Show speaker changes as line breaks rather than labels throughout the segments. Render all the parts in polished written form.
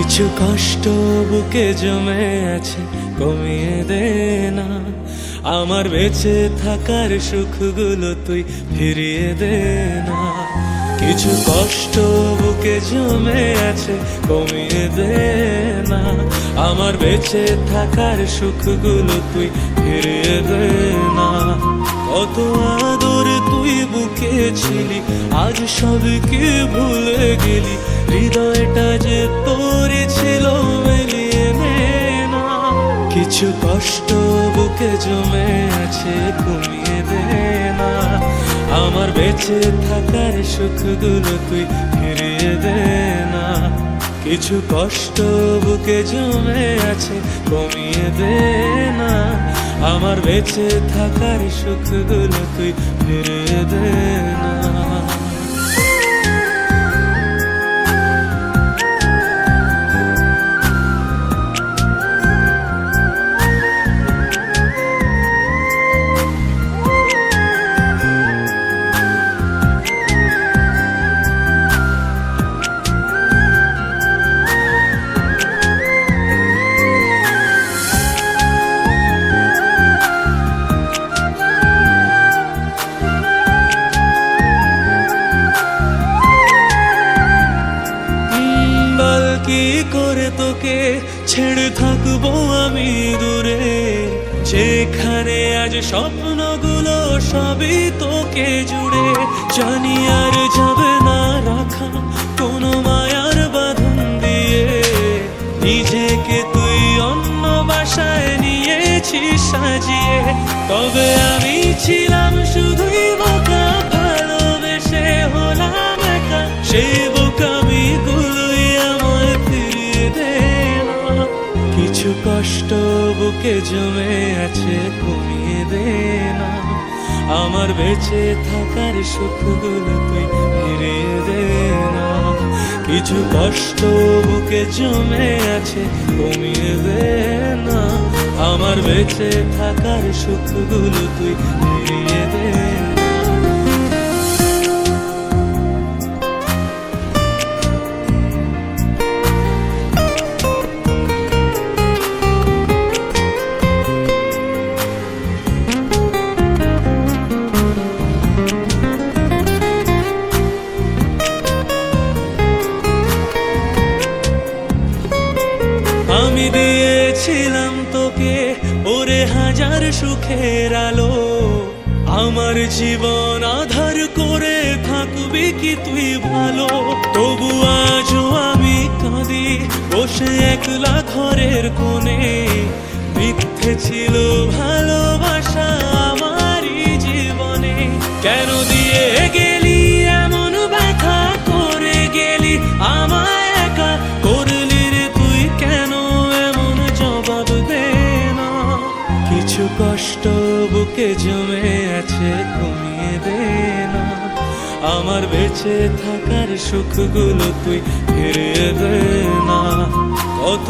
কিছু কষ্ট বুকে জমে আছে, কমিয়ে দে না। আমার বেঁচে থাকার সুখগুলো তুই ফিরিয়ে দে না। কিছু কষ্ট বুকে জমে আছে, কমিয়ে দে না। আমার বেঁচে থাকার সুখগুলো তুই ফিরিয়ে দে না। কত আদর তুই বুকে ছিলি, আজ সবকে ভুলে গেলি। হৃদয়টা যে তোর ছিল মিলিয়ে নে না। কিছু কষ্ট বুকে জমে আছে, কমিয়ে দে না। আমার বেঁচে থাকার সুখগুলো তুই ফিরিয়ে দে না। কিছু কষ্ট বুকে জমে আছে, কমিয়ে দে না। আমার বেঁচে থাকার সুখগুলো তুই ফিরিয়ে দে না। কি করে তোকে ছেড়ে থাকবো আমি দূরে, যেখানে আজ স্বপ্নগুলো সবই তোকে জুড়ে। জানি আর যাবে না রাখা কোনো মায়ার বাঁধন দিয়ে। নিজেকে তুই অন্য বাসায় নিয়েছিস সাজিয়ে, তবে আমি ছিলাম শুধুই বোকা, ভালোবেসে হলাম একা। সেই বোকামি গুলোই আমায় ফিরিয়ে দে না। কিছু কষ্ট বুকে জমে আছে, কমিয়ে দে না। আমার বেঁচে থাকার সুখগুলো তুই ফিরিয়ে দে না। কিছু কষ্ট বুকে জমে আছে, কমিয়ে দে না। আমার বেঁচে থাকার সুখগুলো তুই ফিরিয়ে দে না। আমি দিয়েছিলাম তোকে ওরে হাজার সুখের আলো। আমার জীবন আধার করে থাকবি কি তুই ভালো? তবু আজও আমি কাঁদি বসে একলা ঘরের কোণে। মিথ্যে ছিল ভালোবাসা আমারই জীবনে। কেন দিয়ে গেলি এমন ব্যথা করে গেলি আমায় একা করলি রে তুই, কেন এমন জবাব দে না। কিছু কষ্ট বুকে জমে আছে, কমিয়ে দে না। আমার বেঁচে থাকার সুখগুলো তুই ফিরিয়ে দে না। কত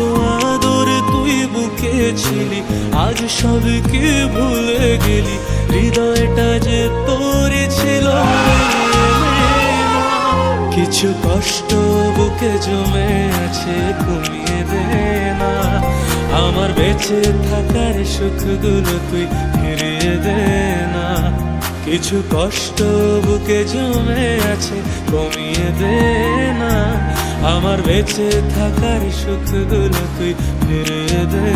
আদর তুই বুকে ছিলি, আজ সবকে ভুলে গেলি। হৃদয়টা যে তোর ছিল কিছু কষ্ট বুকে জমে আছে, কমিয়ে দে না। আমার বেঁচে থাকার সুখগুলো তুই ফিরিয়ে দে না। কিছু কষ্ট বুকে জমে আছে, কমিয়ে দে না। আমার বেঁচে থাকার সুখগুলো তুই ফিরিয়ে দে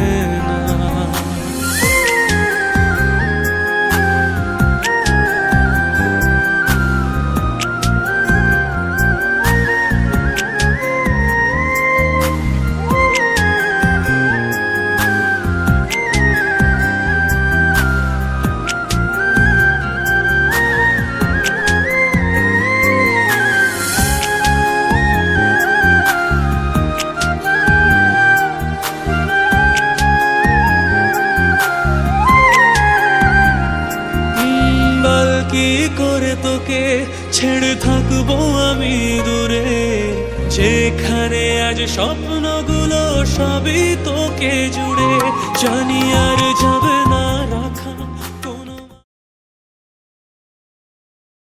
না। কি করে তোকে ছেড়ে থাকবো আমি দূরে, যেখানে আজ স্বপ্নগুলো সবই তোকে জুড়ে। জানি আর